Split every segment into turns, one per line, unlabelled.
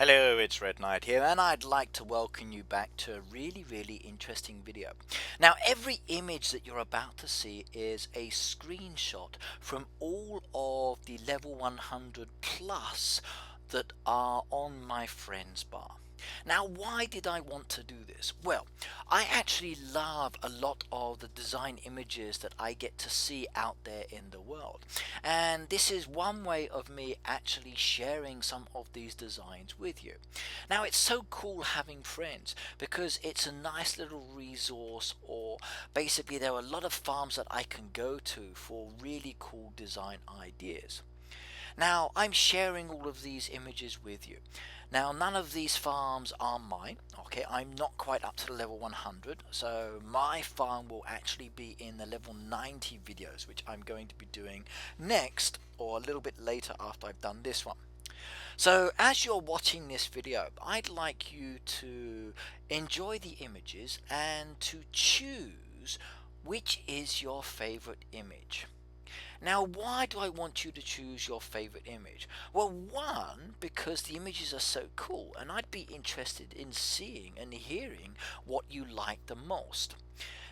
Hello, it's Red Knight here, and I'd like to welcome you back to a really interesting video. Now, every image that you're about to see is a screenshot from all of the level 100 plus that are on my friends bar. Now, why did I want to do this? Well, I actually love a lot of the design images that I get to see out there in the world. And this is one way of me actually sharing some of these designs with you. Now, it's so cool having friends because it's a nice little resource, or basically there are a lot of farms that I can go to for really cool design ideas. Now, I'm sharing all of these images with you. Now, none of these farms are mine. Okay, I'm not quite up to the level 100, so my farm will actually be in the level 90 videos, which I'm going to be doing next, or a little bit later after I've done this one. So as you're watching this video, I'd like you to enjoy the images and to choose which is your favorite image. Now, why do I want you to choose your favorite image? Well, one, because the images are so cool, and I'd be interested in seeing and hearing what you like the most.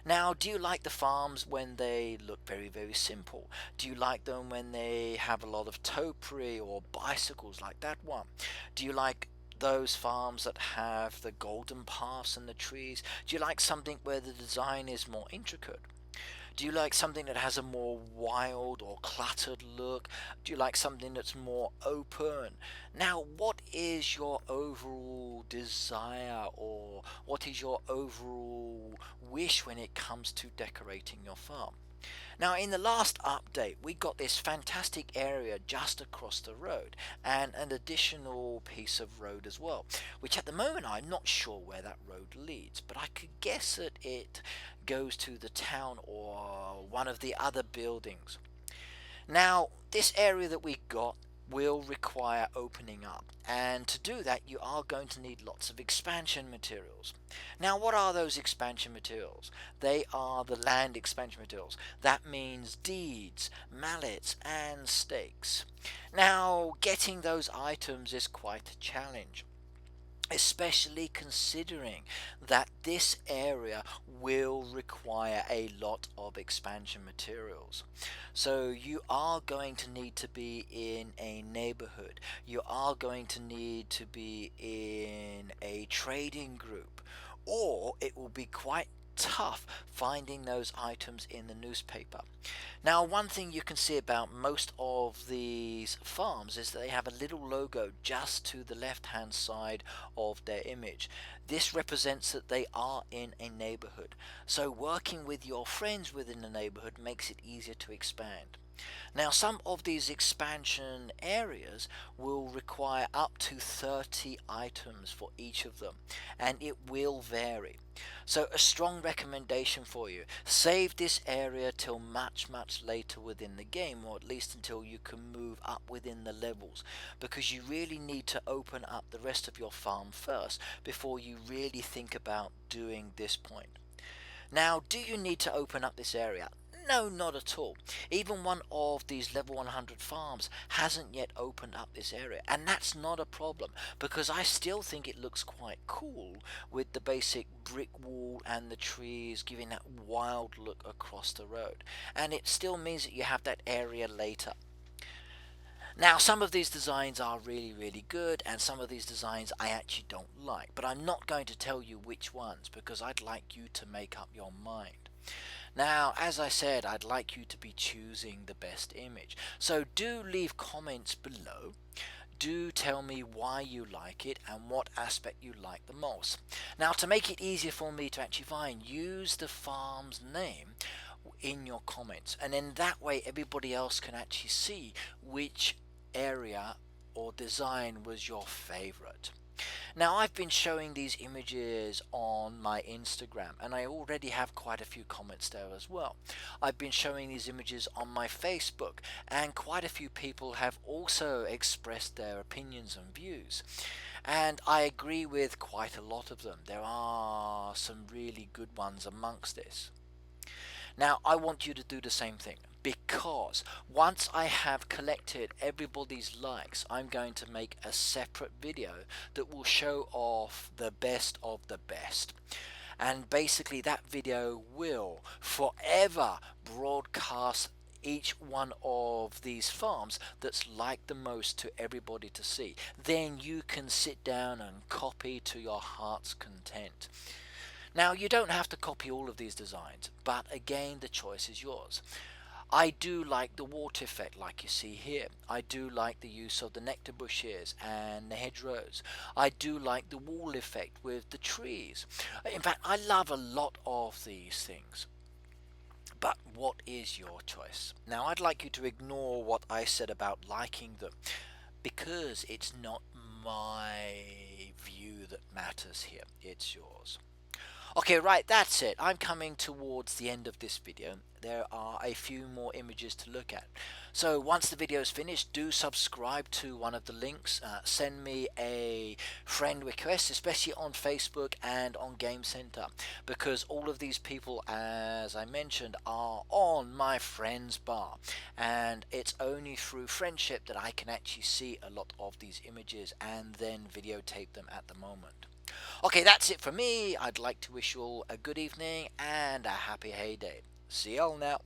Now, do you like the farms when they look very simple? Do you like them when they have a lot of topiary or bicycles like that one? Do you like those farms that have the golden paths and the trees? Do you like something where the design is more intricate? Do you like something that has a more wild or cluttered look? Do you like something that's more open? Now, what is your overall desire, or what is your overall wish when it comes to decorating your farm? Now, in the last update, we got this fantastic area just across the road and an additional piece of road as well, which at the moment I'm not sure where that road leads, but I could guess that it goes to the town or one of the other buildings. Now, this area that we got will require opening up, and to do that you are going to need lots of expansion materials. Now, what are those expansion materials? They are the land expansion materials. That means deeds, mallets and stakes. Now, getting those items is quite a challenge, especially considering that this area will require a lot of expansion materials. So you are going to need to be in a neighborhood, you are going to need to be in a trading group, or it will be quite tough finding those items in the newspaper. Now, one thing you can see about most of these farms is that they have a little logo just to the left hand side of their image. This represents that they are in a neighborhood. So working with your friends within the neighborhood makes it easier to expand. Now, some of these expansion areas will require up to 30 items for each of them, and it will vary. So a strong recommendation for you: save this area till much later within the game, or at least until you can move up within the levels, because you really need to open up the rest of your farm first before you really think about doing this point. Now, do you need to open up this area? No, not at all. Even one of these level 100 farms hasn't yet opened up this area, and that's not a problem because I still think it looks quite cool with the basic brick wall and the trees giving that wild look across the road, and it still means that you have that area later. Now, some of these designs are really good, and some of these designs I actually don't like, but I'm not going to tell you which ones because I'd like you to make up your mind. Now, as I said, I'd like you to be choosing the best image. So do leave comments below. Do tell me why you like it and what aspect you like the most. Now, to make it easier for me to actually find, use the farm's name in your comments, and in that way everybody else can actually see which area or design was your favorite. Now, I've been showing these images on my Instagram, and I already have quite a few comments there as well. I've been showing these images on my Facebook, and quite a few people have also expressed their opinions and views. And I agree with quite a lot of them. There are some really good ones amongst this. Now, I want you to do the same thing. because once I have collected everybody's likes, I'm going to make a separate video that will show off the best of the best. And basically that video will forever broadcast each one of these farms that's liked the most to everybody to see. Then you can sit down and copy to your heart's content. Now, you don't have to copy all of these designs, but again, the choice is yours. I do like the water effect like you see here. I do like the use of the nectar bushes and the hedgerows. I do like the wall effect with the trees. In fact, I love a lot of these things. But what is your choice? Now, I'd like you to ignore what I said about liking them, because it's not my view that matters here, it's yours. Okay, right, that's it. I'm coming towards the end of this video. There are a few more images to look at. So once the video is finished, do subscribe to one of the links. Send me a friend request, especially on Facebook and on Game Center, because all of these people, as I mentioned, are on my friends bar. And it's only through friendship that I can actually see a lot of these images and then videotape them at the moment. Okay, that's it from me. I'd like to wish you all a good evening and a happy heyday. See y'all now.